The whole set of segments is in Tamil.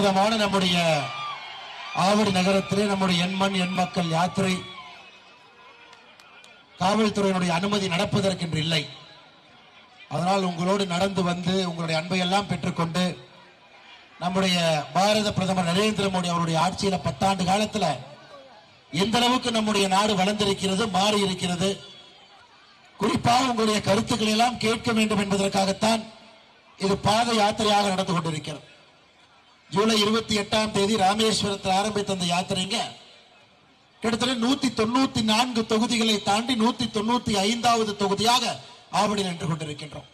அற்புதமான நம்முடைய ஆவடி நகரத்திலே நம்முடைய எண்மண் எண் மக்கள் யாத்திரை காவல்துறையினுடைய அனுமதி நடப்பதற்கென்று இல்லை. அதனால் உங்களோடு நடந்து வந்து உங்களுடைய அன்பை எல்லாம் பெற்றுக்கொண்டு நம்முடைய பாரத பிரதமர் நரேந்திர மோடி அவருடைய ஆட்சியில 10 ஆண்டு காலத்துல எந்த அளவுக்கு நம்முடைய நாடு வளர்ந்திருக்கிறது, மாறி இருக்கிறது, குறிப்பாக உங்களுடைய கருத்துக்களை எல்லாம் கேட்க வேண்டும் என்பதற்காகத்தான் இது பாத யாத்திரையாக நடந்து கொண்டிருக்கிறது. ஜூலை 28ஆம் தேதி ராமேஸ்வரத்தில் ஆரம்பித்த அந்த யாத்திரைங்க கிட்டத்தட்ட 194 தொகுதிகளை தாண்டி 195வது தொகுதியாக ஆவடி நின்று கொண்டிருக்கின்றோம்.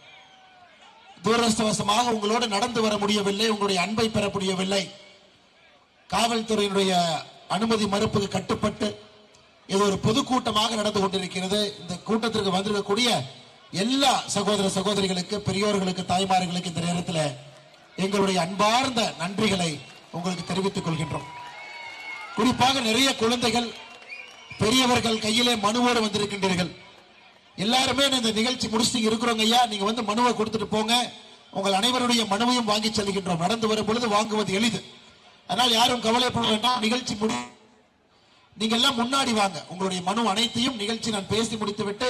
துரதிர்ஷ்டவசமாக உங்களோடு நடந்து வர முடியவில்லை, உங்களுடைய அன்பை பெற முடியவில்லை. காவல்துறையினுடைய அனுமதி மறுப்புக்கு கட்டுப்பட்டு இது ஒரு பொதுக்கூட்டமாக நடந்து கொண்டிருக்கிறது. இந்த கூட்டத்திற்கு வந்திருக்கக்கூடிய எல்லா சகோதர சகோதரிகளுக்கு, பெரியோர்களுக்கு, தாய்மார்களுக்கு இந்த நேரத்தில் எங்களுடைய அன்பார்ந்த நன்றிகளை உங்களுக்கு தெரிவித்துக் கொள்கின்றோம். குறிப்பாக நிறைய குழந்தைகள், பெரியவர்கள் கையிலே மனுவோடு வந்திருக்கின்றீர்கள். எல்லாருமே இந்த நிகழ்ச்சி முடிச்சுட்டு இருக்கிறோங்க ஐயா, நீங்க வந்து மனுவை கொடுத்துட்டு போங்க, உங்கள் அனைவருடைய மனுவையும் வாங்கி செல்கின்றோம். நடந்து வரும் பொழுது வாங்குவது எளிது, அதனால் யாரும் கவலைப்பட வேண்டாம். நிகழ்ச்சி நீங்க எல்லாம் முன்னாடி வாங்க, உங்களுடைய மனு அனைத்தையும் நிகழ்ச்சி நான் பேசி முடித்துவிட்டு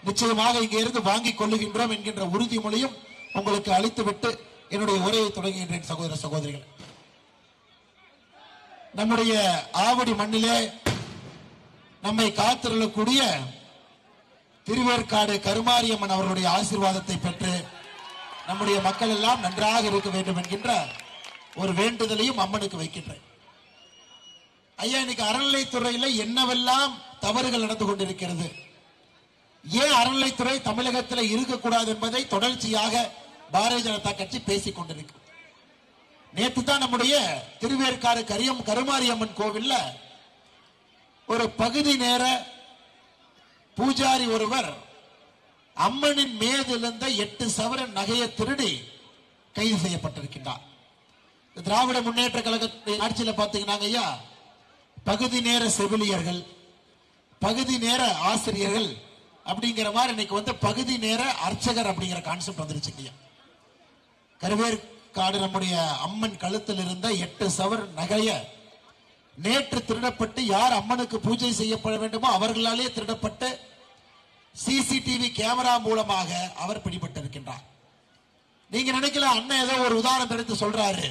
நிச்சயமாக இங்கே இருந்து வாங்கிக் கொள்ளுகின்றோம் என்கின்ற உறுதிமொழியும் உங்களுக்கு அளித்துவிட்டு என்னுடைய உரையை தொடங்குகின்றேன். சகோதர சகோதரிகள், நம்முடைய ஆவடி மண்ணிலே நம்மை காத்திருக்கக்கூடிய திருவேற்காடு கருமாரியம்மன் அவர்களுடைய ஆசீர்வாதத்தை பெற்று நம்முடைய மக்கள் எல்லாம் நன்றாக இருக்க வேண்டும் என்கின்ற ஒரு வேண்டுதலையும் அம்மனுக்கு வைக்கின்றேன். ஐயா, இன்னைக்கு அறநிலைத்துறையில் என்னவெல்லாம் தவறுகள் நடந்து கொண்டிருக்கிறது, ஏன் அறநிலைத்துறை தமிழகத்தில் இருக்கக்கூடாது என்பதை தொடர்ச்சியாக பாரதிய ஜனதா கட்சி பேசிக் கொண்டிருக்கிறது. நேற்று தான் நம்முடைய திருவேற்காடு கருமாரியம்மன் கோவில்ல ஒரு பகுதி நேர பூஜாரி ஒருவர் அம்மனின் மேலிருந்த 8 சவரன் நகையை திருடி கைது செய்யப்பட்டிருக்கின்றார். திராவிட முன்னேற்ற கழகத்தின் ஆட்சியில் பாத்தீங்கன்னா ஐயா, பகுதி நேர செவிலியர்கள், பகுதி நேர ஆசிரியர்கள் அப்படிங்கிற மாதிரி இன்னைக்கு வந்து பகுதி நேர அர்ச்சகர் அப்படிங்கிற கான்செப்ட் வந்துருச்சு. கருவேற்காடு நம்முடைய அம்மன் கழுத்தில் இருந்த 8 சவர் நகைய நேற்று திருடப்பட்டு யார் அம்மனுக்கு பூஜை செய்யப்பட வேண்டுமோ அவர்களாலே திருடப்பட்டு சிசிடிவி கேமரா மூலமாக அவர் பிடிபட்டிருக்கின்றார். நீங்க நினைக்கலாம் அண்ணன் ஏதோ ஒரு உதாரணம் எடுத்து சொல்றாரு,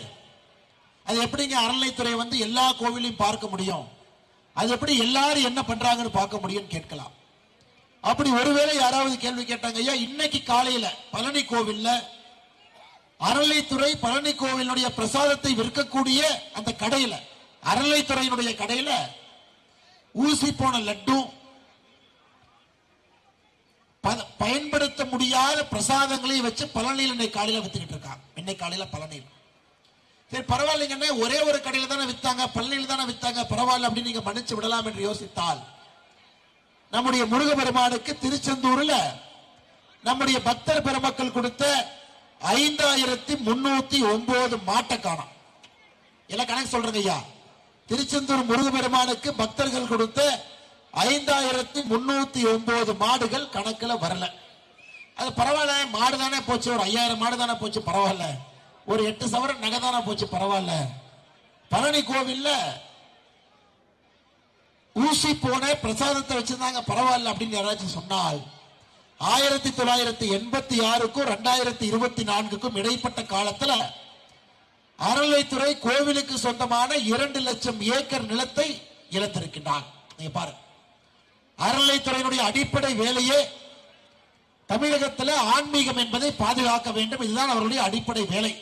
அது எப்படிங்க அறநிலைத்துறை வந்து எல்லா கோவிலையும் பார்க்க முடியும், அது எப்படி எல்லாரும் என்ன பண்றாங்கன்னு பார்க்க முடியும் கேட்கலாம். அப்படி ஒருவேளை யாராவது கேள்வி கேட்டாங்க ஐயா, இன்னைக்கு காலையில பழனி கோவில்ல அறநிலைத்துறை பழனி கோவிலுடைய பிரசாதத்தை விற்கக்கூடிய அந்த கடையில, அறநிலைத்துறையினுடைய கடையில ஊசி போன லட்டும் பயன்படுத்த முடியாத பிரசாதங்களை வச்சு பழனியில் இன்னைக்கு காலையில வித்துக்கிட்டு இருக்காங்க. இன்னைக்கு காலையில பழனியில். சரி பரவாயில்லைங்க, ஒரே ஒரு கடையில தானே வித்தாங்க, பழனியில் தானே வித்தாங்க, பரவாயில்ல அப்படின்னு நீங்க மன்னிச்சு விடலாம் என்று யோசித்தால், நம்முடைய முருகபெருமானுக்கு திருச்செந்தூர்ல நம்முடைய பக்தர் பெருமக்கள் கொடுத்த 5309 மாட்டை காணோம். எல்லாம் கணக்கு சொல்றேங்க ஐயா, திருச்செந்தூர் முருகபெருமானுக்கு பக்தர்கள் கொடுத்த 5309 மாடுகள் கணக்குல வரல. அது பரவாயில்ல, மாடு தானே போச்சு, ஒரு 5000 மாடு தானே போச்சு, பரவாயில்ல, ஒரு 8 சவரன் நகை தானே போச்சு, பரவாயில்ல. பழனி கோவில்ல ஊசி போன பிரசாதத்தை வச்சிருந்தாங்க, பரவாயில்ல அப்படின்னு யாராச்சும் சொன்னால், 1986க்கும் 2024க்கும் இடைப்பட்ட காலத்துல அறநிலைத்துறை கோவிலுக்கு சொந்தமான 2 லட்சம் ஏக்கர் நிலத்தை இழந்திருக்கின்றார். நீங்க பாருங்க, அறநிலைத்துறையினுடைய அடிப்படை வேலையே தமிழகத்தில் ஆன்மீகம் என்பதை பாதுகாக்க வேண்டும், இதுதான் அவருடைய அடிப்படை வேலை.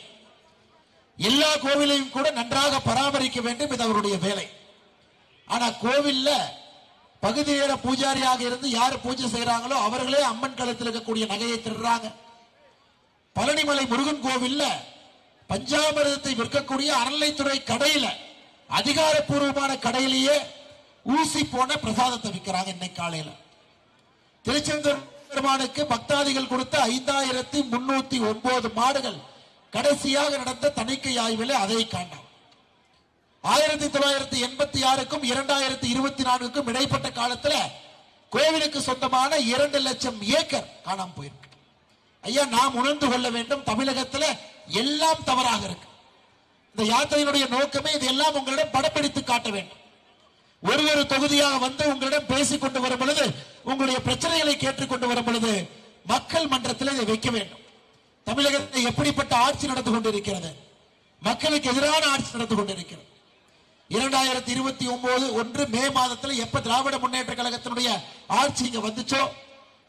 எல்லா கோவிலையும் கூட நன்றாக பராமரிக்க வேண்டும், இது அவருடைய வேலை. ஆனா கோவில்ல பகுதி நேர பூஜாரியாக இருந்து யார் பூஜை செய்யறாங்களோ அவர்களே அம்மன் கழுத்தில் இருக்கக்கூடிய நகையை திருடுறாங்க. பழனிமலை முருகன் கோவில்ல பஞ்சாமிர்தத்தை விற்கக்கூடிய அறநிலைத்துறை கடையில, அதிகாரப்பூர்வமான கடையிலேயே ஊசி போன பிரசாதத்தை விற்கிறாங்க. இன்னைக்கு காலையில திருச்செந்தூர் பெருமானுக்கு பக்தாதிகள் கொடுத்த 5309 மாடுகள் கடைசியாக நடந்த தணிக்கை ஆய்வில் அதை காண்டாம். 1986க்கும் 2024க்கும் இடைப்பட்ட காலத்துல கோவிலுக்கு சொந்தமான 2 லட்சம் ஏக்கர் காணாம போயிருக்கு. ஐயா, நாம் உணர்ந்து கொள்ள வேண்டும், தமிழகத்துல எல்லாம் தவறாக இருக்கு. இந்த யாத்திரையினுடைய நோக்கமே இதெல்லாம் உங்களிடம் படப்பிடித்து காட்ட வேண்டும். ஒரு தொகுதியாக வந்து உங்களிடம் பேசிக் கொண்டு வரும் பொழுது, உங்களுடைய பிரச்சனைகளை கேட்டுக்கொண்டு வரும் பொழுது மக்கள் மன்றத்தில் இதை வைக்க வேண்டும். தமிழகத்தில் எப்படிப்பட்ட ஆட்சி நடந்து கொண்டிருக்கிறது, மக்களுக்கு எதிரான ஆட்சி நடந்து கொண்டிருக்கிறது. 2029 மே மாதத்தில் எப்ப திராவிட முன்னேற்ற கழகத்தினுடைய ஆட்சி இங்க வந்துச்சோ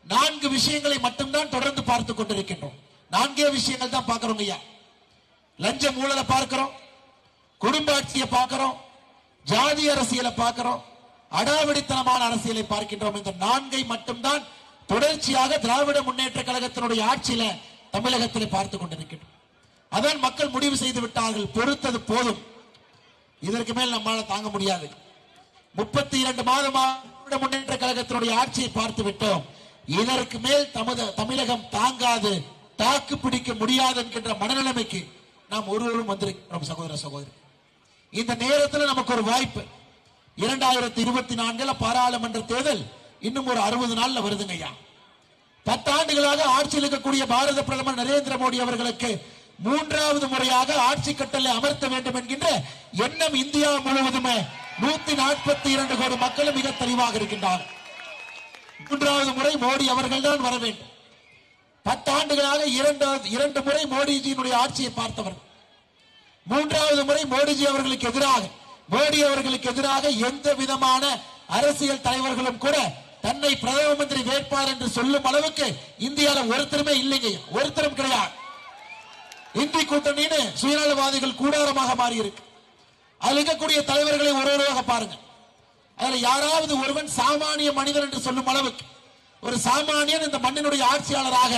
4 விஷயங்களை மட்டும்தான் தொடர்ந்து பார்த்து கொண்டிருக்கின்றோம். 4 விஷயங்கள் தான் பார்க்கிறோம் ஐயா. லஞ்ச ஊழலை பார்க்கிறோம், குடும்ப ஆட்சியை பார்க்கிறோம், ஜாதி அரசியலை பார்க்கிறோம், அடாவடித்தனமான அரசியலை பார்க்கின்றோம். இந்த 4 மட்டும்தான் தொடர்ச்சியாக திராவிட முன்னேற்ற கழகத்தினுடைய ஆட்சியில தமிழகத்தில் பார்த்துக் கொண்டிருக்கின்றோம். அதான் மக்கள் முடிவு செய்து விட்டார்கள், பொறுத்தது போதும், இதற்கு மேல் நம்மால தாங்க முடியாது. 32 மாதமாக முன்னேற்ற கழகத்தினுடைய ஆட்சியை பார்த்து விட்டோம். இதற்கு மேல் தமிழகம் தாங்காது, தாக்கு பிடிக்க முடியாது என்கின்ற மனநிலைமைக்கு நாம் ஒருவரும் வந்திருக்கிறோம். சகோதர சகோதரி, இந்த நேரத்தில் நமக்கு ஒரு வாய்ப்பு. 2024 பாராளுமன்ற தேர்தல் இன்னும் ஒரு 60 நாள்ல வருதுங்க ஐயா. 10 ஆண்டுகளாக ஆட்சியில் இருக்கக்கூடிய பாரத பிரதமர் நரேந்திர மோடி அவர்களுக்கு 3வது முறையாக ஆட்சி கட்டளை அமர்த்த வேண்டும் என்கின்ற எண்ணம் இந்தியா முழுவதுமே 142 கோடி மக்களும் மிக தெளிவாக இருக்கின்றார். 3வது முறை மோடி அவர்கள் தான் வர வேண்டும். 10 ஆண்டுகளாக 2 முறை மோடிஜியினுடைய ஆட்சியை பார்த்தவர். 3வது முறை மோடிஜி அவர்களுக்கு எதிராக எந்த விதமான அரசியல் தலைவர்களும் கூட தன்னை பிரதம மந்திரி வேட்பாளர் என்று சொல்லும் அளவுக்கு இந்தியாவில் ஒருத்தருமே இல்லைங்க, ஒருத்தரும் கிடையாது. இந்தி கூட்டணின்னு சுயநலவாதிகள் கூடாரமாக மாறி இருக்கு. அதில் இருக்கக்கூடிய தலைவர்களை ஒருவராக பாருங்க. அதுல யாராவது ஒருவன் சாமானிய மனிதன் என்று சொல்லும் அளவுக்கு ஒரு சாமானியன் இந்த மண்ணினுடைய ஆட்சியாளராக,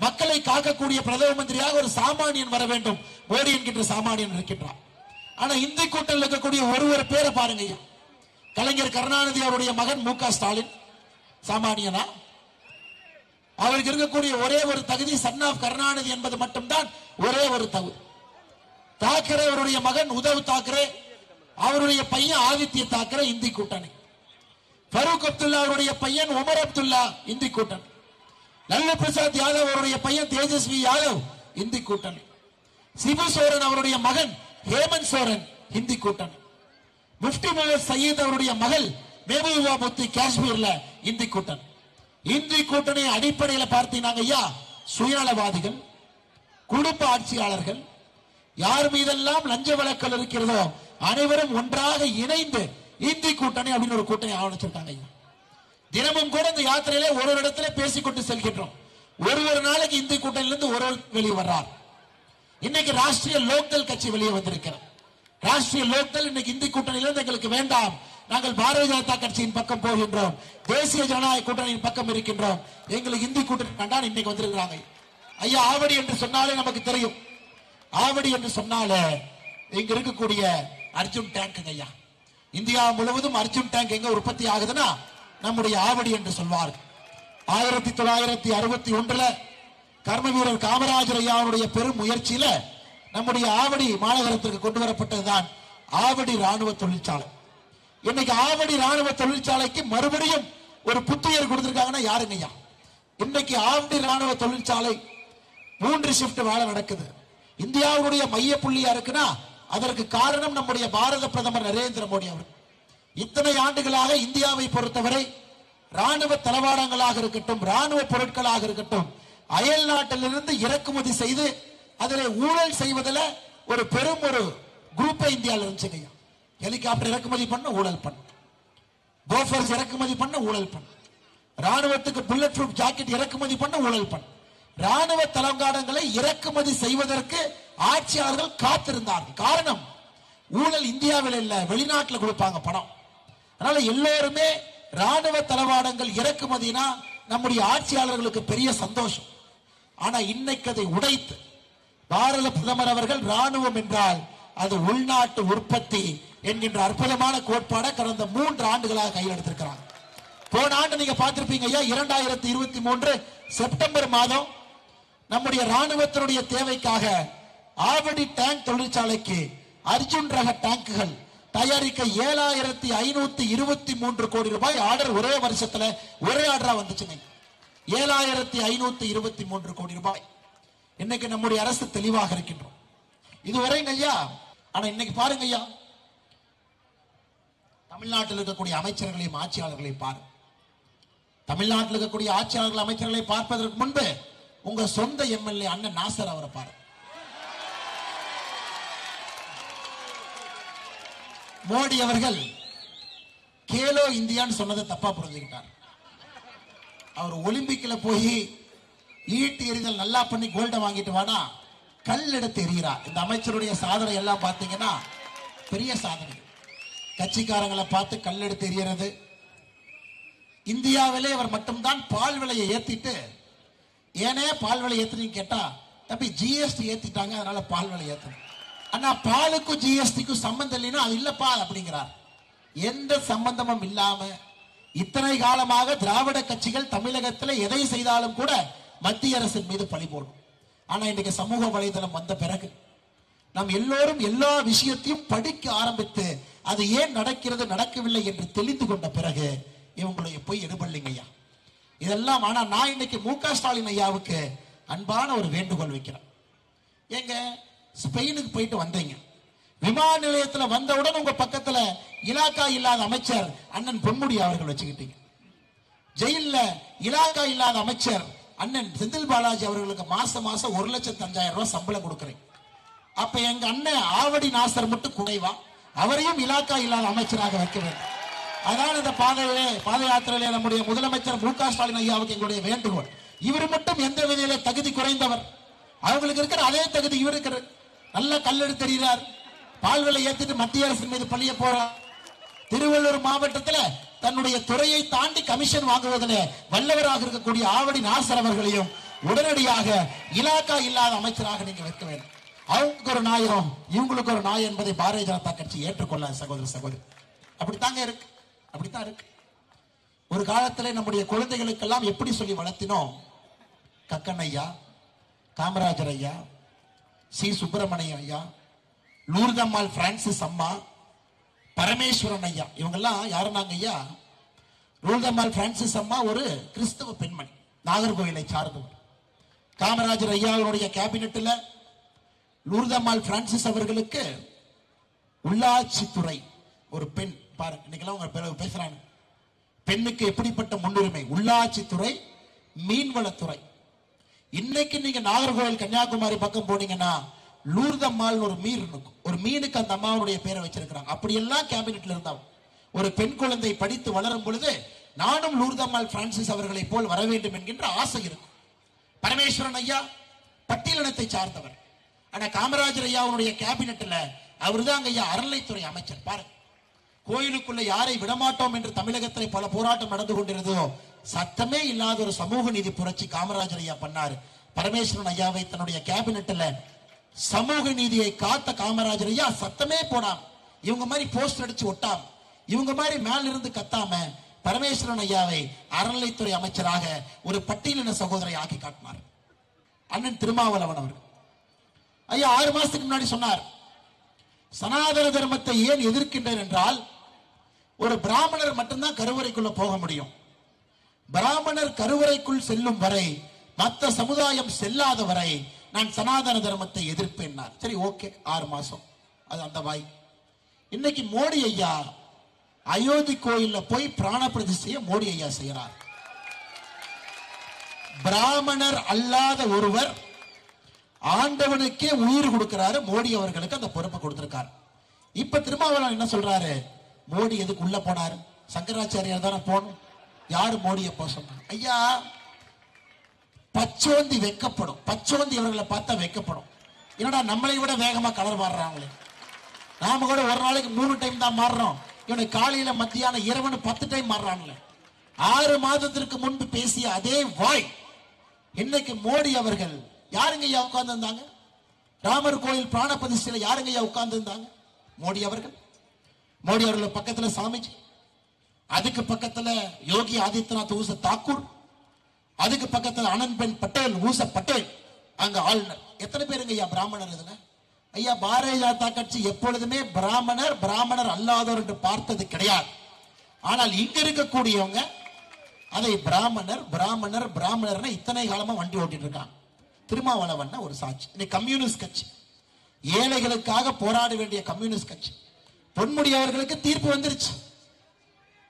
மக்களை காக்கக்கூடிய பிரதம மந்திரியாக ஒரு சாமானியன் வர வேண்டும். மோடி என்கின்ற சாமானியன் இருக்கின்றார். ஆனா இந்தி கூட்டணியில் இருக்கக்கூடிய ஒரு பேரை பாருங்க. கலைஞர் கருணாநிதி அவருடைய மகன் மு க ஸ்டாலின் சாமானியனா? அவருக்கு இருக்கக்கூடிய ஒரே ஒரு தகுதி சன் ஆஃப் கருணாநிதி என்பது மட்டும்தான் ஒரே ஒரு தகுதி. தாக்கரே அவருடைய மகன் உத்தவ் தாக்கரே, அவருடைய பையன் ஆதித்ய தாக்கரே இந்தி கூட்டணி. ஃபரூக் அப்துல்லா அவருடைய பையன் உமர் அப்துல்லா இந்தி கூட்டணி. லல்லு பிரசாத் யாதவ் அவருடைய பையன் தேஜஸ்வி யாதவ் இந்தி கூட்டணி. சிபு சோரன் அவருடைய மகன் ஹேமந்த் சோரன் இந்தி கூட்டணி. முஃப்தி முகமது சயீத் அவருடைய மகள் மெஹபூபா முஃப்தி காஷ்மீர்ல இந்தி கூட்டணி. இந்தி கூட்டணி அடிப்படையில் பார்த்தீங்கன்னா ஐயா, சுயநலவாதிகள், குடும்ப ஆட்சியாளர்கள், யார் மீதெல்லாம் லஞ்ச வழக்கல் இருக்கிறதோ அனைவரும் ஒன்றாக இணைந்து இந்தி கூட்டணி அப்படின்னு ஒரு கூட்டணி ஆரம்பிச்சுட்டாங்க ஐயா. தினமும் கூட இந்த யாத்திரையில ஒரு இடத்துல பேசிக்கொண்டு செல்கின்றோம். ஒரு நாளைக்கு இந்தி கூட்டணியிலிருந்து ஒரு வெளியே வர்றார். இன்னைக்கு ராஷ்டிரிய லோக்தள் கட்சி வெளியே வந்திருக்கிறார். ராஷ்டிரிய லோக்தள் இன்னைக்கு இந்தி கூட்டணியிலிருந்து எங்களுக்கு வேண்டாம், நாங்கள் பாரதிய ஜனதா கட்சியின் பக்கம் போகின்றோம், தேசிய ஜனநாயக கூட்டணியின் பக்கம் இருக்கின்றோம், எங்களுக்கு இந்தி கூட்டணி வேண்டாம் இன்னைக்கு வந்திருக்கிறாங்க ஐயா. ஆவடி என்று சொன்னாலே நமக்கு தெரியும். ஆவடி என்று சொன்னாலே இங்க இருக்கக்கூடிய அர்ஜுன் டேங்க் ஐயா. இந்தியா முழுவதும் அர்ஜுன் டேங்க் எங்க உற்பத்தி ஆகுதுன்னா நம்முடைய ஆவடி என்று சொல்வார்கள். 1961 கர்ம வீரர் காமராஜர் ஐயாவுடைய பெரும் முயற்சியில நம்முடைய ஆவடி மாநகரத்திற்கு கொண்டு வரப்பட்டதுதான் ஆவடி ராணுவ தொழிற்சாலை. இன்னைக்கு ஆவடி ராணுவ தொழிற்சாலைக்கு மறுபடியும் ஒரு புத்துயிர் கொடுத்திருக்காங்கன்னா யாருங்க ஐயா? இன்னைக்கு ஆவடி ராணுவ தொழிற்சாலை 3 ஷிப்ட் வேலை நடக்குது. இந்தியாவுடைய மைய புள்ளியா இருக்குன்னா அதற்கு காரணம் நம்முடைய பாரத பிரதமர் நரேந்திர மோடி அவர்கள். இத்தனை ஆண்டுகளாக இந்தியாவை பொறுத்தவரை ராணுவ தளவாடங்களாக இருக்கட்டும், ராணுவ பொருட்களாக இருக்கட்டும், அயல் நாட்டிலிருந்து இறக்குமதி செய்து அதில் ஊழல் செய்வதில் ஒரு பெரும் ஒரு குரூப்பை இந்தியாவில் இருந்துச்சுங்க. ஹெலிகாப்டர் இறக்குமதி பண்ண ஊழல் பண்ண, போஃபர்ஸ் இறக்குமதி பண்ண ஊழல் பண்ண, ராணுவத்துக்கு புல்லட் ப்ரூஃப் ஜாக்கெட் இறக்குமதி பண்ண ஊழல் பண்ண, ராணுவ தளவாடங்களை இறக்குமதி செய்வதற்கு ஆட்சியாளர்கள் காத்திருந்தார்கள். காரணம், ஊழல் இந்தியாவில் இல்ல, வெளிநாட்டில் கொடுப்பாங்க பணம். அதனால எல்லோருமே ராணுவ தளவாடங்கள் இறக்குமதினா நம்முடைய ஆட்சியாளர்களுக்கு பெரிய சந்தோஷம். ஆனா இன்னைக்கு அதை உடைத்து பாரத பிரதமர் அவர்கள் ராணுவம் என்றால் அது உள்நாட்டு உற்பத்தி என்கின்ற அற்புதமான கோட்பாடை கடந்த 3 ஆண்டுகளாக கையில் எடுத்திருக்கிறாங்க. போன ஆண்டு நீங்க பார்த்திருப்பீங்க ஐயா, 2023 செப்டம்பர் மாதம் நம்முடைய ராணுவத்தினுடைய தேவைக்காக ஆவடி டேங்க் தொழிற்சாலைக்கு அர்ஜுன் ரக டேங்குகள் தயாரிக்க 7523 கோடி ரூபாய் ஆர்டர் ஒரே வருஷத்துல ஒரே ஆர்டரா வந்துச்சுங்க. 7523 கோடி ரூபாய். இன்னைக்கு நம்முடைய அரசு தெளிவாக இருக்கின்றோம். இதுவரைங்க ஐயா ஆனா இன்னைக்கு பாருங்க ஐயா, தமிழ்நாட்டில் இருக்கக்கூடிய அமைச்சர்களையும் ஆட்சியாளர்களையும் பாருங்க. தமிழ்நாட்டில் இருக்கக்கூடிய ஆட்சியாளர்கள் அமைச்சர்களை பார்ப்பதற்கு முன்பு உங்க சொந்த எம்எல்ஏ அண்ணன் நாசர் அவரை பாருங்க. மோடி அவர்கள் கேலோ இந்தியான்னு சொன்னதை தப்பா புரிஞ்சுக்கிட்டார். அவர் ஒலிம்பிக்ல போய் ஈட்டி எறிதல் நல்லா பண்ணி கோல்ட வாங்கிட்டு வானா கல் எடுத்து எறிகிறார். இந்த அமைச்சருடைய சாதனை எல்லாம் பார்த்தீங்கன்னா பெரிய சாதனை. கட்சிக்காரங்களை பார்த்து கல் எடுத்து எறிகிறது. இந்தியாவிலே அவர் மட்டும்தான் பால் விலையை ஏத்திட்டு, ஏனே பால் விலை ஏத்துறீங்க கேட்டா, தம்பி ஜிஎஸ்டி ஏத்திட்டாங்க அதனால பால் விலை ஏத்தணும். ஆனா பாலுக்கும் ஜிஎஸ்டிக்கும் சம்பந்தம் இல்லைன்னா அது இல்லப்பா அப்படிங்கிறார். எந்த சம்பந்தமும் இல்லாம இத்தனை காலமாக திராவிட கட்சிகள் தமிழகத்தில் எதை செய்தாலும் கூட மத்திய அரசின் மீது பழி போடும். ஆனா இன்னைக்கு சமூக வலைதளம் வந்த பிறகு நாம் எல்லோரும் எல்லா விஷயத்தையும் படிக்க ஆரம்பித்து அது ஏன் நடக்கிறது நடக்கவில்லை என்று தெளிந்து கொண்ட பிறகு இவங்களுடைய போய் எடுபடலைங்க ஐயா இதெல்லாம். ஆனா நான் இன்னைக்கு மு.க. ஸ்டாலின் ஐயாவுக்கு அன்பான ஒரு வேண்டுகோள் வைக்கிறேன். ஏங்க ஸ்பெயினுக்கு போயிட்டு வந்தீங்க, விமான நிலையத்தில் வந்தவுடன் உங்க பக்கத்துல இலாக்கா இல்லாத அமைச்சர் அண்ணன் பொன்முடி அவர்கள் வச்சுக்கிட்டீங்க. ஜெயில இலாக்கா இல்லாத அமைச்சர் அண்ணன் செந்தில் பாலாஜி அவர்களுக்கு மாசம் 1,05,000 ரூபாய் சம்பளம் கொடுக்கிறேன். அப்ப எங்க அண்ணன் ஆவடி நாசர் மட்டும் குறைவா, அவரையும் இலாக்கா இல்லாத அமைச்சராக வைக்க வேண்டும். அதான் இந்த பாத யாத்திரையிலே நம்முடைய முதலமைச்சர் மு.க. ஸ்டாலின் ஐயாவுக்கு எங்களுடைய வேண்டுகோள். இவர் மட்டும் எந்த விதையில தகுதி குறைந்தவர், அவங்களுக்கு இருக்கிற அதே தகுதி இவர் இருக்கிற. நல்ல கல்லெடு தெரிகிறார், பால் விலை ஏத்திட்டு மத்திய அரசின் மீது பழிய போறார். திருவள்ளூர் மாவட்டத்தில் தன்னுடைய துறையை தாண்டி கமிஷன் வாங்குவதில் வல்லவராக இருக்கக்கூடிய ஆவடி நாசர் அவர்களையும் உடனடியாக இலாக்கா இல்லாத அமைச்சராக நீங்க வைக்க வேண்டும். அவங்களுக்கு ஒரு நியாயம், இவங்களுக்கு ஒரு நியாயம் என்பதை பாரதிய ஜனதா கட்சி ஏற்றுக்கொள்ள சகோதர சகோதரி. அப்படித்தாங்க இருக்கு, அப்படித்தான் இருக்கு. ஒரு காலத்தில் நம்முடைய குழந்தைகளுக்கெல்லாம் எப்படி சொல்லி வளர்த்தினோம்? கக்கன் ஐயா, காமராஜர் ஐயா, சி சுப்பிரமணியம் ஐயா, லூர்தம்மாள் பிரான்சிஸ் அம்மா, பரமேஸ்வரன் ஐயா, இவங்கெல்லாம் யாருன்னாங்க ஐயா? லூர்தம்மாள் பிரான்சிஸ் அம்மா ஒரு கிறிஸ்தவ பெண்மணி, நாகர்கோவிலை சார்ந்தவர். காமராஜர் ஐயாவுடைய கேபினெட்டில் லூர்தம்மாள் பிரான்சிஸ் அவர்களுக்கு உள்ளாட்சித்துறை ஒரு பெண், பாருங்க இன்னைக்கெல்லாம் உங்க பேசுறாங்க, பெண்ணுக்கு எப்படிப்பட்ட முன்னுரிமை, உள்ளாட்சித்துறை, மீன்வளத்துறை. இன்னைக்கு நீங்க நாகர்கோவில் கன்னியாகுமரி பக்கம் போனீங்கன்னா லூர்தம்மாள் ஒரு மீன் இருக்கும், ஒரு மீனுக்கு அந்த அம்மாவுடைய பேரை வச்சிருக்கிறாங்க. அப்படியெல்லாம் கேபினெட்ல இருந்தாங்க. ஒரு பெண் குழந்தை படித்து வளரும் பொழுது நானும் லூர்தம்மாள் பிரான்சிஸ் அவர்களை போல் வர வேண்டும் என்கின்ற ஆசை இருக்கும். பரமேஸ்வரன் ஐயா பட்டியலினத்தை சார்ந்தவர். ஆனா காமராஜர் ஐயாவுடைய கேபினெட்ல அவர் தான் ஐயா அறநிலைத்துறை அமைச்சர். பாருங்க, கோயிலுக்குள்ள யாரை விடமாட்டோம் என்று தமிழகத்தில் பல போராட்டம் நடந்து கொண்டிருந்ததோ சத்தமே இல்லாத ஒரு சமூக நீதி புரட்சி காமராஜர் ஐயா பண்ணாரு. பரமேஸ்வரன் ஐயாவை தன்னுடைய கேபினெட்ல சமூக நீதியை காத்த காமராஜர் ஐயா சத்தமே போடாம, இவங்க மாதிரி போஸ்டர் அடிச்சு ஒட்டாம, இவங்க மாதிரி மேல இருந்து கத்தாம பரமேஸ்வரன் ஐயாவை அறநிலைத்துறை அமைச்சராக ஒரு பட்டியலின சகோதரை ஆக்கி காட்டினார். அண்ணன் திருமாவளவன் அவர்கள் ஐயா 6 மாசத்துக்கு முன்னாடி சொன்னார், சனாதன தர்மத்தை ஏன் எதிர்க்கின்றேன் என்றால் ஒரு பிராமணர் மட்டும்தான் கருவறைக்குள்ள போக முடியும், பிராமணர் கருவறைக்குள் செல்லும் வரை மற்ற சமுதாயம் செல்லாத வரை நான் சனாதன தர்மத்தை எதிர்ப்பேன். சரி, ஓகே, 6 மாசம் அது அந்த வாய். இன்னைக்கு மோடி ஐயா அயோத்தி கோயில்ல போய் பிராண பிரதிஷ்டையை மோடி ஐயா செய்யறார். பிராமணர் அல்லாத ஒருவர் ஆண்டவனுக்கே உயிர் கொடுக்கிறாரு, மோடி அவர்களுக்கு அந்த பொறுப்பை கொடுத்திருக்காரு. இப்ப திருமாவளவன் என்ன சொல்றாரு, மோடி எதுக்கு உள்ள போனாரு, சங்கராச்சாரியார் தானே போகணும், யாரு மோடியை போக சொன்னாங்க? ஐயா பச்சோந்தி வெக்கப்படும், பச்சோந்தி அவர்களை பார்த்தா வெக்கப்படும். என்னடா நம்மளை விட வேகமா கலர் மாறுறாங்களே, நாம கூட ஒரு நாளைக்கு 3 டைம் தான் மாறுறோம், இவனுக்கு காலையில மத்தியானம் இரவுன்னு 10 டைம் மாறுறாங்களே. 6 மாதத்திற்கு முன்பு பேசிய அதே வாய் இன்னைக்கு மோடி அவர்கள் யாருங்க ஐயா உட்கார்ந்து இருந்தாங்க? ராமர் கோயில் பிராண பிரதிஷ்டையில யாருங்க ஐயா உட்கார்ந்து இருந்தாங்க? மோடி அவர்கள். மோடி அவர்கள் பக்கத்துல சாமிஜி, அதுக்கு பக்கத்துல யோகி ஆதித்யநாத் ஊச தாக்கூர், அதுக்கு பக்கத்துல ஆனந்த்பென் பட்டேல் ஊச பட்டேல், அங்க ஆளுநர். எத்தனை பேருங்க ஐயா பிராமணர் இதுல? ஐயா பாரதிய ஜனதா கட்சி எப்பொழுதுமே பிராமணர் பிராமணர் அல்லாதோர் என்று பார்த்தது கிடையாது. ஆனால் இங்க இருக்கக்கூடியவங்க அதை பிராமணர் பிராமணர் பிராமணர் இத்தனை காலமா வண்டி ஓட்டிட்டு இருக்காங்க. திருமாவளவன் ஒரு சாட்சி. இன்னைக்கு கம்யூனிஸ்ட் கட்சி ஏழைகளுக்காக போராட வேண்டிய கம்யூனிஸ்ட் கட்சி. பொன்முடி அவர்களுக்கு தீர்ப்பு வந்துருச்சு,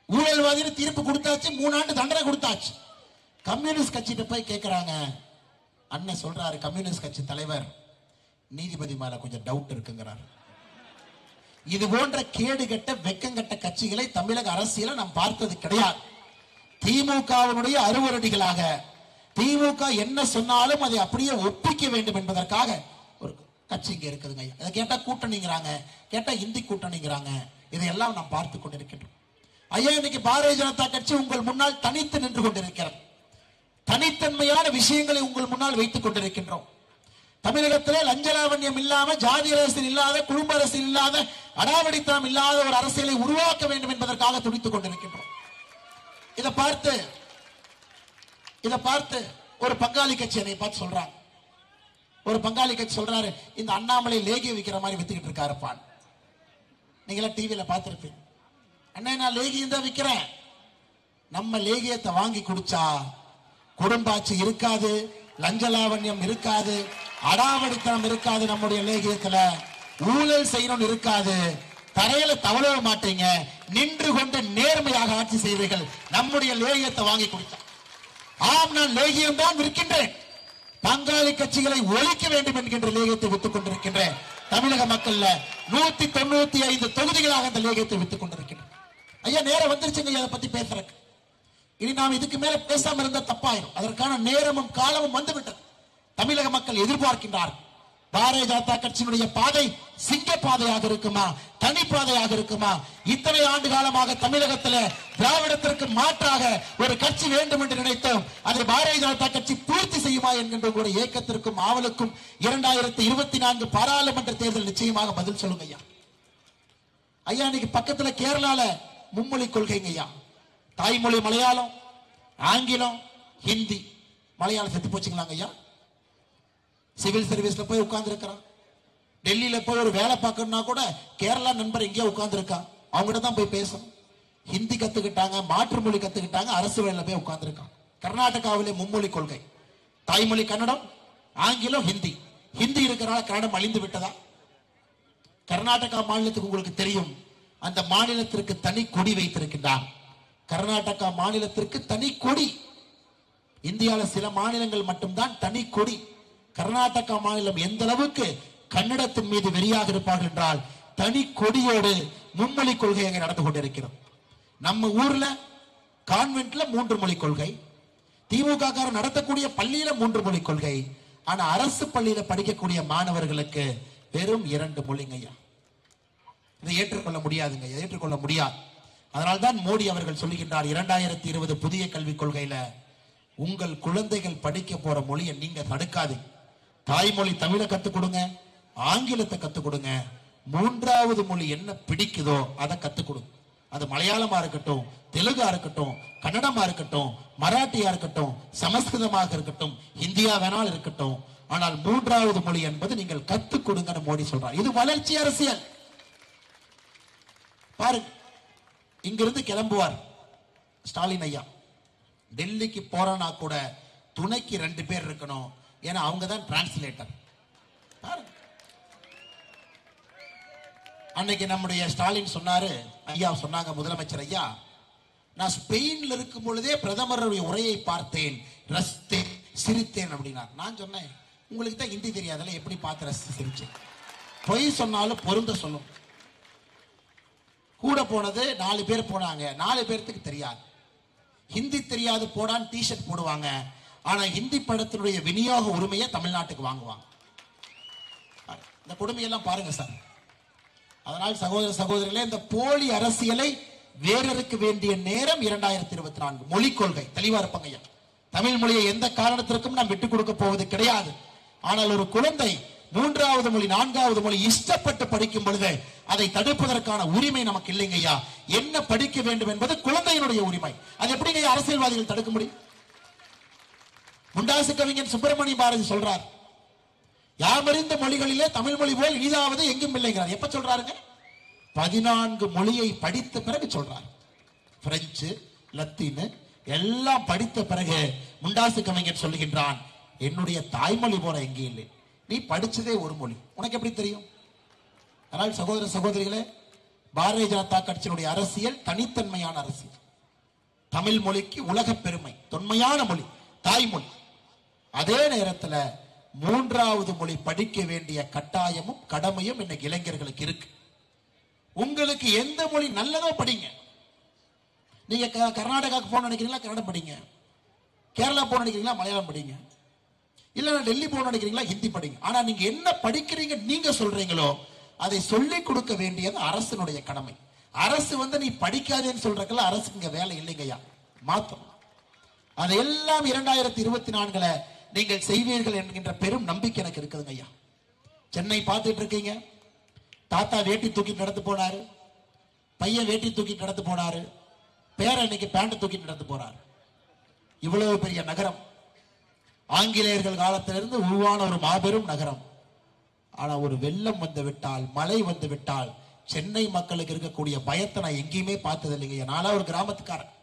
ஊழல்வாதின்னு தீர்ப்பு கொடுத்தாச்சு, 3 ஆண்டு தண்டனை கொடுத்தாச்சு. கம்யூனிஸ்ட் கட்சிகிட்ட போய் கேட்கிறாங்க, அண்ணன் சொல்றாரு கம்யூனிஸ்ட் கட்சி தலைவர், நீதிபதி மேல கொஞ்சம் டவுட் இருக்குங்கிறார். இது போன்ற கேடு கட்ட வெக்கங்கட்ட கட்சிகளை தமிழக அரசியல நாம் பார்த்தது கிடையாது. திமுகவினுடைய அறுவரடிகளாக திமுக என்ன சொன்னாலும் அதை அப்படியே ஒப்பிக்க வேண்டும் என்பதற்காக ஒரு கட்சி இங்க இருக்குதுங்க. அதை கேட்டா கூட்டணிங்கிறாங்க, கேட்டா இந்தி கூட்டணிங்கிறாங்க. இதையெல்லாம் நாம் பார்த்து கொண்டிருக்கின்றோம். ஐயா, இன்னைக்கு பாரதிய ஜனதா கட்சி உங்கள் முன்னால் தனித்து நின்று கொண்டிருக்கிறது. தனித்தன்மையான விஷயங்களை உங்கள் முன்னால் வைத்துக் கொண்டிருக்கின்றோம். தமிழகத்திலே லஞ்சலாவண்யம் இல்லாம, ஜாதி அரசியல் இல்லாத, குடும்ப அரசியல் இல்லாத, அடாவடித்தனம் இல்லாத ஒரு அரசியலை உருவாக்க வேண்டும் என்பதற்காக துடித்துக் கொண்டிருக்கின்றோம். இதை பார்த்து ஒரு பங்காளி கட்சி என்னை பார்த்து சொல்றாங்க. ஒரு பங்காளி கட்சி சொல்றாரு, இந்த அண்ணாமலை லேகிய விற்கிற மாதிரி வித்துக்கிட்டு இருக்காருப்பான். நீங்களா டிவியில பார்த்திருப்பீங்க. அண்ணா, நான் லேகியம் தான் விற்கிறேன். நம்ம லேகியத்தை வாங்கி குடிச்சா குடும்பாட்சி இருக்காது, லஞ்சலாவண்யம் இருக்காது, அடாவடித்தனம் இருக்காது, நம்முடைய லேகியத்துல ஊழல் செய்யணும் இருக்காது, தரையில தவழ மாட்டீங்க, நின்று கொண்டு நேர்மையாக ஆட்சி செய்வீர்கள் நம்முடைய லேகியத்தை வாங்கி கொடுத்தா. ஆம், நான் லேகியம் தான் விற்கின்றேன். பங்காளி கட்சிகளை ஒழிக்க வேண்டும் என்கின்ற லேகியத்தை வித்துக் கொண்டிருக்கின்றேன். தமிழக மக்கள்ல 195 தொகுதிகளாக அந்த லேகியத்தை வித்துக் கொண்டிருக்கின்றேன். ஐயா, நேரம் வந்துருச்சுங்க அதை பத்தி பேசுறதுக்கு. இனி நாம் இதுக்கு மேல பேசாம இருந்தா தப்பாயிரும். அதற்கான நேரமும் காலமும் வந்துவிட்டது. தமிழக மக்கள் எதிர்பார்க்கின்றார்கள். பாரதிய ஜனதா கட்சியினுடைய பாதை சிங்க பாதையாக இருக்குமா, தனி பாதையாக இருக்குமா? இத்தனை ஆண்டு காலமாக தமிழகத்தில் திராவிடத்திற்கு மாற்றாக ஒரு கட்சி வேண்டும் என்று நினைத்தோம். அதை பாரதிய ஜனதா கட்சி பூர்த்தி செய்யுமா என்கின்ற ஒரு ஏக்கத்திற்கும் ஆவலுக்கும் 2024 பாராளுமன்ற தேர்தல் நிச்சயமாக பதில் சொல்லுங்க ஐயா. ஐயா, இன்னைக்கு பக்கத்துல கேரளால மும்மொழி கொள்கைங்க ஐயா. தாய்மொழி மலையாளம், ஆங்கிலம், ஹிந்தி. மலையாளம் செத்து போச்சுங்களாங்க ஐயா. சிவில் சர்வீஸ்ல போய் உட்கார்ந்து இருக்கிறான். டெல்லியில போய் ஒரு வேலை பார்க்கணும்னா கூட கேரளா நண்பர் எங்கேயோ உட்கார்ந்து இருக்கான், அவங்ககிட்ட தான் போய் பேசணும். ஹிந்தி கத்துக்கிட்டாங்க, மாற்று மொழி கத்துக்கிட்டாங்க, அரசு வேலையில போய் உட்கார்ந்து இருக்கான். கர்நாடகாவிலே மும்மொழி கொள்கை, தாய்மொழி கன்னடம், ஆங்கிலம், ஹிந்தி. ஹிந்தி இருக்கிறனால கன்னடம் அழிந்து விட்டதா? கர்நாடகா மாநிலத்துக்கு உங்களுக்கு தெரியும், அந்த மாநிலத்திற்கு தனி கொடி வைத்திருக்கின்றார். கர்நாடகா மாநிலத்திற்கு தனி கொடி. இந்தியாவில் சில மாநிலங்கள் மட்டும்தான் தனி கொடி. கர்நாடகா மாநிலம் எந்த அளவுக்கு கன்னடத்தின் மீது வெறியாக இருப்பார்கள் என்றால் தனி கொடியோடு மும்மொழி கொள்கை அங்கே நடந்து கொண்டிருக்கிறோம். நம்ம ஊர்ல கான்வென்ட்ல 3 மொழி கொள்கை, திமுக நடத்தக்கூடிய பள்ளியில 3 மொழி கொள்கை. ஆனா அரசு பள்ளியில படிக்கக்கூடிய மாணவர்களுக்கு வெறும் 2 மொழிங்கய்யா. இதை ஏற்றுக்கொள்ள முடியாதுங்க, ஏற்றுக்கொள்ள முடியாது. அதனால்தான் மோடி அவர்கள் சொல்லுகின்றார், 2020 புதிய கல்விக் கொள்கையில உங்கள் குழந்தைகள் படிக்க போற மொழியை நீங்க தடுக்காதீங்க. தாய்மொழி தமிழை கத்துக் கொடுங்க, ஆங்கிலத்தை கத்துக் கொடுங்க, 3வது மொழி என்ன பிடிக்குதோ அதை கத்துக் கொடுங்க. அது மலையாளமா இருக்கட்டும், தெலுங்கா இருக்கட்டும், கன்னடமா இருக்கட்டும், மராட்டியா இருக்கட்டும், சமஸ்கிருதமாக இருக்கட்டும், இந்தியா வேணாலும் இருக்கட்டும். ஆனால் 3வது மொழி என்பது நீங்கள் கத்துக் கொடுங்கன்னு மோடி சொல்றார். இது வளர்ச்சி அரசியல். பாருங்க, இங்கிருந்து கிளம்புவார் ஸ்டாலின் ஐயா. டெல்லிக்கு போறனா கூட துணைக்கு 2 பேர் இருக்கணும், ஏன்னா அவங்க தான் டிரான்ஸ்லேட்டர். அன்னைக்கு நம்முடைய ஸ்டாலின் சொன்னாரு, ஐயா சொன்னாங்க, முதலமைச்சர் ஐயா, நான் ஸ்பெயின்ல இருக்கும் பொழுதே பிரதமருடைய உரையை பார்த்தேன், ரசித்தேன், சிரித்தேன் அப்படின்னார். நான் சொன்னேன், உங்களுக்கு தான் ஹிந்தி தெரியாதுல்ல, எப்படி பார்த்து ரசித்து சிரிச்சேன்? பொய் சொன்னாலும் பொருந்த சொல்லும். கூட போனது 4 பேர் போனாங்க, 4 பேருக்கு தெரியாது. ஹிந்தி தெரியாது போடான்னு டிஷர்ட் போடுவாங்க, ஆனா ஹிந்தி படத்தினுடைய விநியோக உரிமையை தமிழ்நாட்டுக்கு வாங்குவாங்க. இந்த கொடுமையெல்லாம் பாருங்க சார். அதனால் சகோதர சகோதரிகளே, இந்த போலி அரசியலை வேறறுக்க வேண்டிய நேரம் 2024. மொழிக் கொள்கை தெளிவா இருப்பாங்க. தமிழ் மொழியை எந்த காரணத்திற்கும் நாம் விட்டுக் கொடுக்க போவது கிடையாது. ஆனால் ஒரு குழந்தை 3வது மொழி 4வது மொழி இஷ்டப்பட்டு படிக்கும் பொழுது அதை தடுப்பதற்கான உரிமை நமக்கு இல்லைங்க ஐயா. என்ன படிக்க வேண்டும் என்பது குழந்தையினுடைய உரிமை. அது எப்படிங்க அரசியல்வாதிகள் தடுக்க முடியும்? முண்டாசு கவிஞன் சுப்பிரமணிய பாரதி சொல்றார், யாமறிந்த மொழிகளிலே தமிழ் மொழி போல் இனிதாவது எங்கும் இல்லைங்கிறார். எப்ப சொல்றாருங்க? 14 மொழியை படித்த பிறகு சொல்றார். பிரெஞ்சு, லத்தீன் எல்லாம் படித்த பிறகு முண்டாசு கவிஞன் சொல்லுகின்றான், என்னுடைய தாய்மொழி போல எங்கே இல்லை, நீ படிச்சதே ஒரு மொழி, உனக்கு எப்படி தெரியும்? ஆனால் சகோதர சகோதரிகளே, பாரதிய ஜனதா கட்சியினுடைய அரசியல் தனித்தன்மையான அரசியல். தமிழ் மொழிக்கு உலக பெருமை, தொன்மையான மொழி, தாய்மொழி. அதே நேரத்தில் மூன்றாவது மொழி படிக்க வேண்டிய கட்டாயமும் கடமையும் இன்னைக்கு இளைஞர்களுக்கு இருக்கு. உங்களுக்கு எந்த மொழி நல்லதோ படிங்க. நீங்க கர்நாடகாவுக்கு போன நினைக்கிறீங்களா, கன்னடம் படிங்க. கேரளா போன நினைக்கிறீங்களா, மலையாளம் படிங்க. இல்ல டெல்லி போன நினைக்கிறீங்களா, ஹிந்தி படிங்க. ஆனா நீங்க என்ன படிக்கிறீங்க நீங்க சொல்றீங்களோ அதை சொல்லிக் கொடுக்க வேண்டியது அரசினுடைய கடமை. அரசு நீ படிக்காதேன்னு சொல்றதுல அரசுக்கு இங்க வேலை இல்லைங்கய்யா, மாத்தம். அதையெல்லாம் 2024 நீங்கள் செய்வீர்கள் என்கின்ற பெரும் நம்பிக்கை எனக்கு இருக்குதுங்க ஐயா. சென்னை பார்த்துட்டு இருக்கீங்க, தாத்தா வேட்டி தூக்கிட்டு நடந்து போனாரு, பையன் வேட்டி தூக்கிட்டு நடந்து போனாரு, பேரன் இன்னைக்கு பேண்ட் தூக்கிட்டு நடந்து போறாரு. இவ்வளவு பெரிய நகரம், ஆங்கிலேயர்கள் காலத்திலிருந்து உருவான ஒரு மாபெரும் நகரம். ஆனா ஒரு வெள்ளம் வந்து விட்டால், மழை வந்து விட்டால் சென்னை மக்களுக்கு இருக்கக்கூடிய பயத்தை நான் எங்கேயுமே பார்த்தது இல்லைங்க. நானா ஒரு கிராமத்துக்காரன்,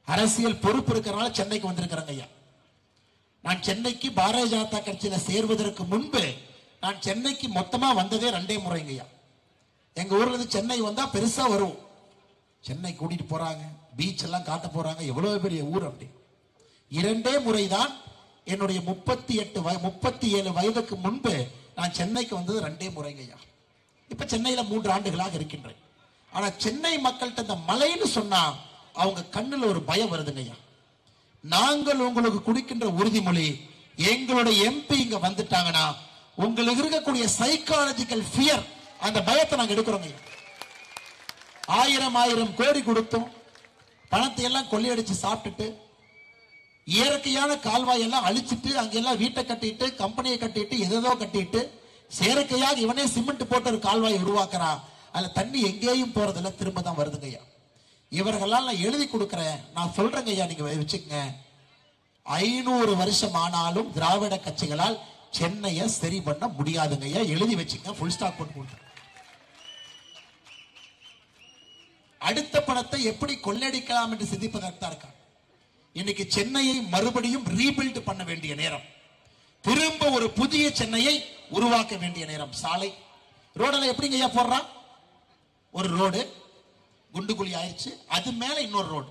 அரசியல் பொறுப்பு இருக்கிறனால சென்னைக்கு வந்திருக்கிறேங்க ஐயா. நான் சென்னைக்கு பாரதிய ஜனதா கட்சியில சேர்வதற்கு முன்பு நான் சென்னைக்கு மொத்தமா வந்ததே 2 முறைங்க ஐயா. எங்க ஊர்ல இருந்து சென்னை வந்தா பெருசா வரும், சென்னை கூட்டிட்டு போறாங்க, பீச் எல்லாம் காட்ட போறாங்க, எவ்வளவு பெரிய ஊர். அப்படி 2 முறைதான் என்னுடைய 37 வயதுக்கு முன்பு நான் சென்னைக்கு வந்தது 2 முறைங்க ஐயா. இப்ப சென்னையில 3 ஆண்டுகளாக இருக்கின்றேன். ஆனா சென்னை மக்கள்கிட்ட இந்த மலைன்னு சொன்னா அவங்க கண்ணுல ஒரு பயம் வருதுங்க ஐயா. நாங்கள் உங்களுக்கு கொடுக்கின்ற உறுதிமொழி, எங்களுடைய எம்பி இங்க வந்துட்டாங்கன்னா உங்களுக்கு இருக்கக்கூடிய சைக்காலஜிக்கல் ஃபியர், அந்த பயத்தை நாங்க எடுக்கிறோங்க. 1000 கோடி கொடுத்தோம், பணத்தை எல்லாம் கொள்ளையடிச்சு சாப்பிட்டுட்டு, இயற்கையான கால்வாய் எல்லாம் அழிச்சிட்டு, அங்கெல்லாம் வீட்டை கட்டிட்டு, கம்பெனியை கட்டிட்டு, எதோ கட்டிட்டு, செயற்கையாக இவனே சிமெண்ட் போட்டு ஒரு கால்வாய் உருவாக்குறான். அதுல தண்ணி எங்கேயும் போறதில்ல, திரும்ப தான் வருதுங்க ஐயா. இவர்களால் நான் எழுதி கொடுக்கிறேன், நான் சொல்றேங்க ஐயா, நீங்க வச்சுக்கங்க. 500 வருஷம் ஆனாலும் திராவிட கட்சிகளால் சென்னையை சரி பண்ண முடியாதுங்க ஐயா, எழுதி வச்சுங்க. ஃபுல் ஸ்டாப் போட்டு கொடுத்தேன். அடுத்த பணத்தை எப்படி கொள்ளையடிக்கலாம் என்று சிந்திப்பதற்கு தான் இருக்கா. இன்னைக்கு சென்னையை மறுபடியும் ரீபில்ட் பண்ண வேண்டிய நேரம், திரும்ப ஒரு புதிய சென்னையை உருவாக்க வேண்டிய நேரம். சாலை ரோடெல்லாம் எப்படிங்க ஐயா போடுறான்? ஒரு ரோடு குண்டு குழி ஆயிடுச்சு, அது மேல இன்னொரு ரோடு,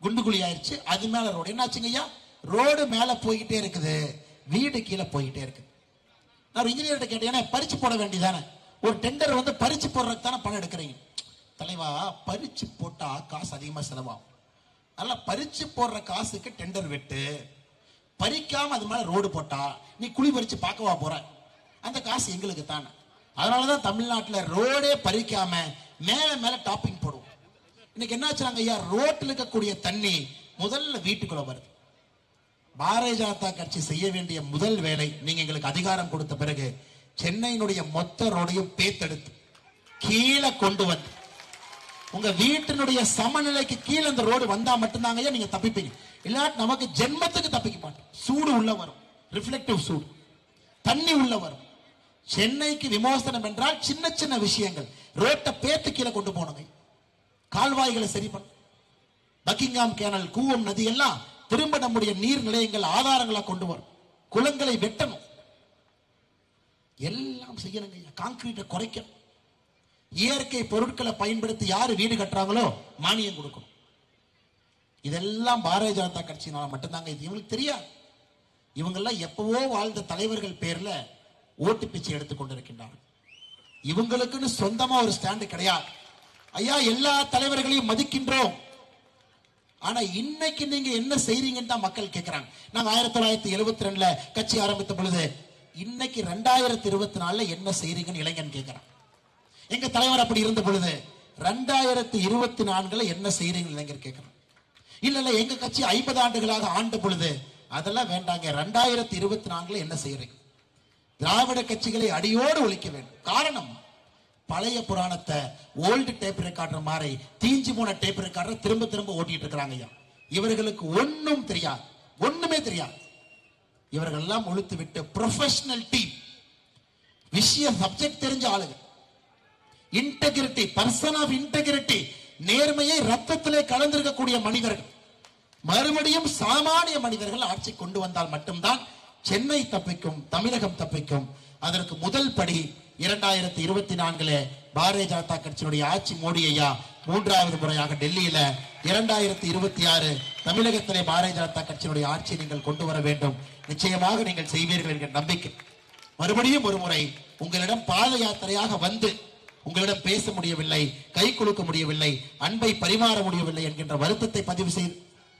குண்டு குழி ஆயிடுச்சு, அது மேல ரோடு. என்னாச்சுங்க ஐயா? ரோடு மேல போய்கிட்டே இருக்குது, வீடு கீழே போய்கிட்டே இருக்கு. நான் இன்ஜினியர்கிட்ட கேட்டேன், பறிச்சு போட வேண்டியதானே? ஒரு டெண்டர் பறிச்சு போடுறதுக்கு தானே பணம் எடுக்கிறீங்க. தலைவா, பறிச்சு போட்டா காசு அதிகமா செலவாகும், அதனால பறிச்சு போடுற காசுக்கு டெண்டர் வெட்டு, பறிக்காம அது மேல ரோடு போட்டா நீ குழி பறிச்சு பார்க்கவா போற? அந்த காசு எங்களுக்கு தானே. அதனாலதான் தமிழ்நாட்டில் ரோடே பறிக்காம மேல மேல டாப்பிங் போடுவோம். இன்னைக்கு என்னாச்சுறாங்க ஐயா, ரோட்டில் இருக்கக்கூடிய தண்ணி முதல்ல வீட்டுக்குள்ள வருது. பாரதிய ஜனதா கட்சி செய்ய வேண்டிய முதல் வேலை, நீங்க எங்களுக்கு அதிகாரம் கொடுத்த பிறகு சென்னையினுடைய மொத்த ரோடையும் பேத்தெடுத்து கீழே கொண்டு வந்து உங்க வீட்டினுடைய சமநிலைக்கு கீழே அந்த ரோடு வந்தா மட்டும்தாங்க ஐயா நீங்க தப்பிப்பீங்க. இல்லாட்டி நமக்கு ஜென்மத்துக்கு தப்பிக்க மாட்டோம். சூடு உள்ள வரும், ரிஃப்ளெக்டிவ் சூடு, தண்ணி உள்ள வரும். சென்னைக்கு விமோசனம் என்றால் சின்ன சின்ன விஷயங்கள், ரோட்டை பேத்து கீழே கொண்டு போனங்க, கால்வாய்களை சரி பண்ண, பக்கிங்காம் கேனல், கூவம் நதி எல்லாம் திரும்ப நம்முடைய நீர் நிலையங்கள் ஆதாரங்களை கொண்டு வரும், குளங்களை வெட்டணும், எல்லாம் செய்யணுங்க. கான்கிரீட்டை குறைக்கணும், இயற்கை பொருட்களை பயன்படுத்தி யாரு வீடு கட்டுறாங்களோ மானியம் கொடுக்கணும். இதெல்லாம் பாரதிய ஜனதா கட்சியினால மட்டும்தாங்க. இது இவங்களுக்கு தெரியாது. இவங்கெல்லாம் எப்பவோ வாழ்ந்த தலைவர்கள் பேர்ல ஓட்டு பிச்சை எடுத்துக் கொண்டிருக்கின்றார்கள். இவங்களுக்குன்னு சொந்தமா ஒரு ஸ்டாண்டு கிடையாது. ஐயா, எல்லா தலைவர்களையும் மதிக்கின்றோம், ஆனா இன்னைக்கு நீங்க என்ன செய்றீங்கன்னு தான் மக்கள் கேட்கிறாங்க. நாங்க 1972 கட்சி ஆரம்பித்த பொழுது, இன்னைக்கு 2024 என்ன செய்றீங்கன்னு இளைஞன் கேட்கிறான். எங்க தலைவர் அப்படி இருந்த பொழுது 2024 என்ன செய்றீங்க இளைஞர் கேட்கிறான். இல்ல எங்க கட்சி 50 ஆண்டுகளாக ஆண்ட பொழுது, அதெல்லாம் வேண்டாங்க, 2024 என்ன செய்யறீங்க? திராவிட கட்சிகளை அடியோடு ஒழிக்க வேண்டும். காரணம், பழைய புராணத்தை ஓல்டு டேப் ரெக்கார்டர் மாதிரி தீஞ்சு போன டேப் ரெக்கார்டர் திரும்ப திரும்ப ஓட்டிட்டு இருக்கிறாங்க. இவர்களுக்கு ஒன்னும் தெரியாது, ஒண்ணுமே தெரியாது. இவர்கள் எல்லாம் ஒழித்து விட்டு ப்ரொஃபஷனல் டீம், விஷய சப்ஜெக்ட் தெரிஞ்ச ஆளுங்க, இன்டெகிரிட்டி, பர்சன் ஆஃப் இன்டெகிரிட்டி, நேர்மையை ரத்தத்திலே கலந்திருக்கக்கூடிய மனிதர்கள் மறுபடியும் சாமானிய மனிதர்கள் ஆட்சி கொண்டு வந்தால் மட்டும்தான் சென்னை தப்பிக்கும், தமிழகம் தப்பிக்கும். அதற்கு முதல் படி 2024 பாரதிய ஜனதா கட்சியினுடைய ஆட்சி. மோடி ஐயா 3வது முறையாக டெல்லியில 2026 தமிழகத்திலே பாரதிய ஜனதா கட்சியினுடைய ஆட்சியை நீங்கள் கொண்டு வர வேண்டும். நிச்சயமாக நீங்கள் செய்வீர்கள் என்கிற நம்பிக்கை. மறுபடியும் ஒரு முறை உங்களிடம் பாத யாத்திரையாக வந்து உங்களிடம் பேச முடியவில்லை, கை குலுக்க முடியவில்லை, அன்பை பரிமாற முடியவில்லை என்கின்ற வருத்தத்தை பதிவு செய்து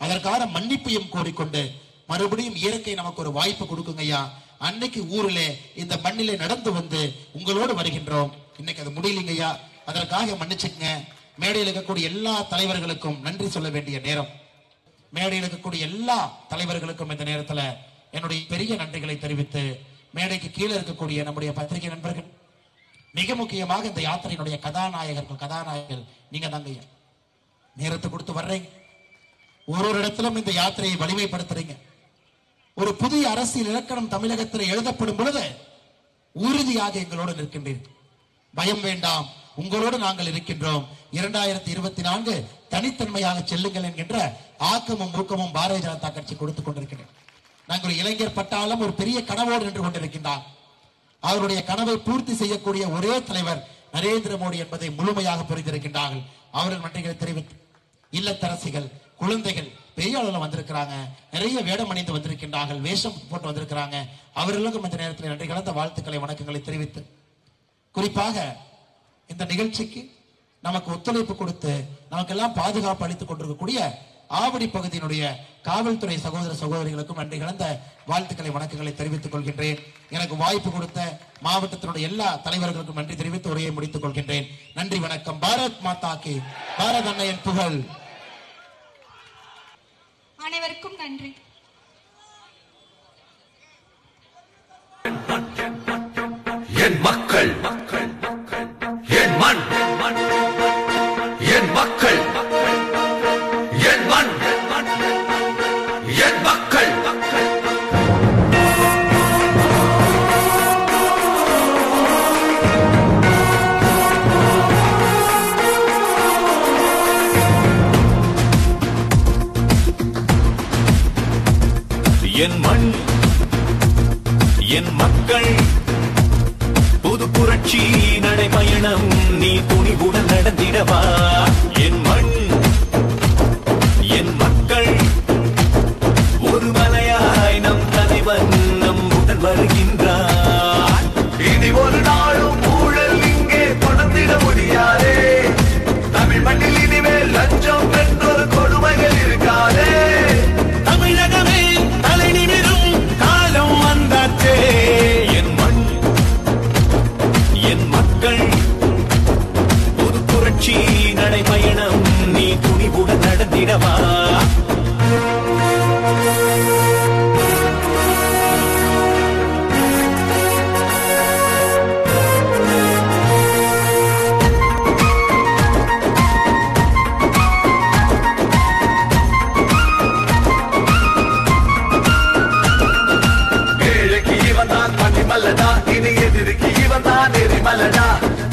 அதற்கான மன்னிப்பையும் கோரிக்கொண்டு மறுபடியும் இயற்கை நமக்கு ஒரு வாய்ப்பு கொடுக்குங்க ஐயா. அன்னைக்கு ஊரிலே இந்த மண்ணிலே நடந்து வந்து உங்களோடு வருகின்றோம். இன்னைக்கு அது முடியலைங்க ஐயா, அதற்காக மன்னிச்சுங்க. மேடையில் இருக்கக்கூடிய எல்லா தலைவர்களுக்கும் நன்றி சொல்ல வேண்டிய நேரம். மேடையில் இருக்கக்கூடிய எல்லா தலைவர்களுக்கும் இந்த நேரத்தில் என்னுடைய பெரிய நன்றிகளை தெரிவித்து, மேடைக்கு கீழே இருக்கக்கூடிய நம்முடைய பத்திரிகை நண்பர்கள், மிக முக்கியமாக இந்த யாத்திரையினுடைய கதாநாயகர்கள் நீங்க தாங்க ஐயா. நேரத்தை கொடுத்து வர்றீங்க, ஒரு இடத்திலும் இந்த யாத்திரையை வலிமைப்படுத்துறீங்க. ஒரு புதிய அரசியல் இலக்கணம் தமிழகத்தில் எழுதப்படும் பொழுது உறுதியாக எங்களோடு நிற்கின்றீர்கள். பயம் வேண்டாம், உங்களோடு நாங்கள் இருக்கின்றோம். 2024 தனித்தன்மையாக செல்லுங்கள் என்கின்ற ஆக்கமும் ஊக்கமும் பாரதிய ஜனதா கட்சி கொடுத்துக் கொண்டிருக்கிறேன். நாங்கள் ஒரு இளைஞர் பட்டாளம் ஒரு பெரிய கனவோடு நின்று கொண்டிருக்கின்றார். அவருடைய கனவை பூர்த்தி செய்யக்கூடிய ஒரே தலைவர் நரேந்திர மோடி என்பதை முழுமையாக புரிந்திருக்கின்றார்கள். அவர்கள் நன்றிகளை தெரிவித்து, இல்லத்தரசிகள், குழந்தைகள் பெரிய அளவில் வந்திருக்கிறாங்க, நிறைய வேடம் அணிந்து வந்திருக்கின்றார்கள், வேஷம் போட்டு வந்திருக்கிறாங்க. அவர்களுக்கும் இந்த நேரத்தில் நன்றி கலந்த வாழ்த்துக்களை வணக்கங்களை தெரிவித்து, குறிப்பாக இந்த நிகழ்ச்சிக்கு நமக்கு ஒத்துழைப்பு கொடுத்து நமக்கெல்லாம் பாதுகாப்பு அளித்துக் கொண்டிருக்கக்கூடிய ஆவடி பகுதியினுடைய காவல்துறை சகோதர சகோதரிகளுக்கும் நன்றி கலந்த வாழ்த்துக்களை வணக்கங்களை தெரிவித்துக் கொள்கின்றேன். எனக்கு வாய்ப்பு கொடுத்த மாவட்டத்தினுடைய எல்லா தலைவர்களுக்கும் நன்றி தெரிவித்து உரையை முடித்துக் கொள்கின்றேன். நன்றி, வணக்கம். பாரத் மாதா கி, பாரத் அன்னையின் புகழ். அனைவருக்கும் நன்றி. என் மக்கள், என் மண், என் மக்கள், என் மண், என் மக்கள். என் மண், என் மக்கள், புது புரட்சி நடைபயணம் நீ துணிவுடன் நடந்திடவா. என் மண், என் மக்கள், ஒரு மலையாய் நம் தலைவன் நம்முடன் வருகின்றார். இனி ஒரு நாளும் ஊழல் இங்கே தொடர்ந்திட முடியாதே. தமிழ் மண்ணில் இனிமேல் லஞ்சம் என்றொரு கொடுமைகள் இருக்காதே. தமிழகமே தலை நிமிரும் காலம் வந்தாச்சே. என் மண், என் மக்கள், புது புரட்சி நடைபயணம் நீ துணிவுடன் நடந்திடவா. இனி எதிர்க்கு இவன் தான் எரிமலடா.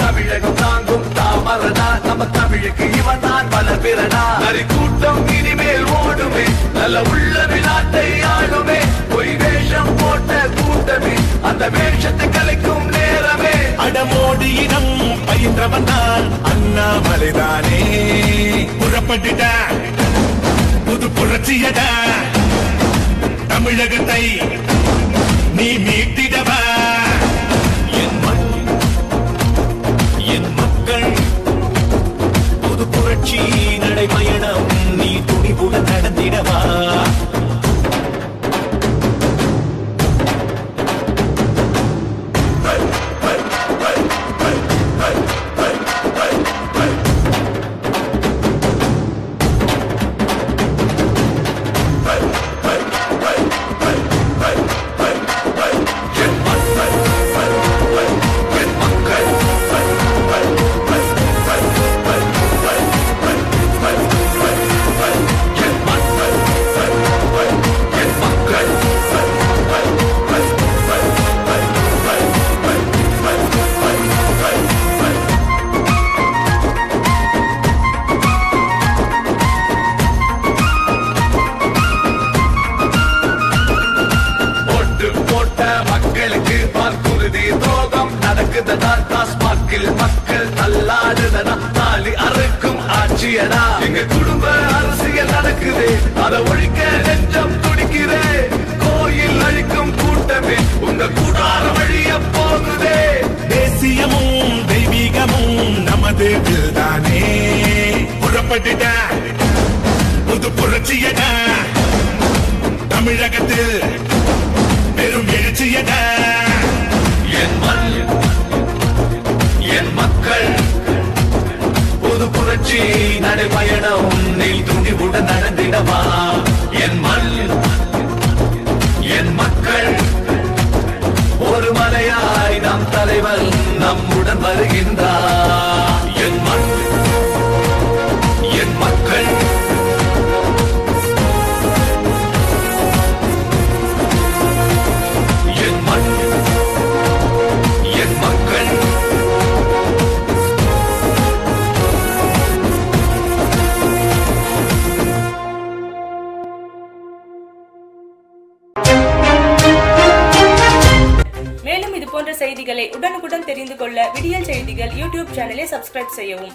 தமிழகம் தாங்கும் தாமரடா. நம்ம தமிழுக்கு இவன் தான் பலபிரடா. நரி கூட்டம் இனிமேல் ஓடுமே, நல்ல உள்ள விழாத்தை ஆளுமே. பொய் வேஷம் போட்ட கூட்டமே, அந்த வேஷத்தை கலைக்கும் நேரமே. அடமோடியிடம் பயின்றவன் தான் அண்ணாமலைதானே. புறப்பட்டுட புது புரட்சியடா. தமிழகத்தை நீ மீட்டிடவா. என் மண், என் மக்கள், புது புரட்சி நடைபயணம் நீ துணிவுடன் நடந்திடவா. ஓடுதடா டாஸ்மாக்கில் மக்கள் தள்ளாடுதடா தாலி அறுக்கும் ஆட்சியடா எங்க குடும்ப அரசியல் நடக்குதே அதை ஒழிக்க நெஞ்சம் துடிக்குதே கோயில் அழிக்கும் கூட்டமே உங்க கூடார வழிய போகுதே தேசியமும் தெய்வீகமும் நமது தானே புறப்பட்டுட புது புரட்சியடா தமிழகத்தில் பெரும் எழுச்சியடா என் மண் என் மக்கள் புது புரட்சி நடைபயணம் நீ துணிவுடன் நடந்திடவா என் மண் என் மக்கள் ஒரு மலையாய் நம் தலைவன் நம்முடன் வருகின்றார் என் மண் என் மக்கள் என் மண் என் மக்கள் மேலும் இது போன்ற செய்திகளை உடனுக்குடன் தெரிந்து கொள்ள விடியல் செய்திகள் யூடியூப் சேனலை சப்ஸ்கிரைப் செய்யவும்.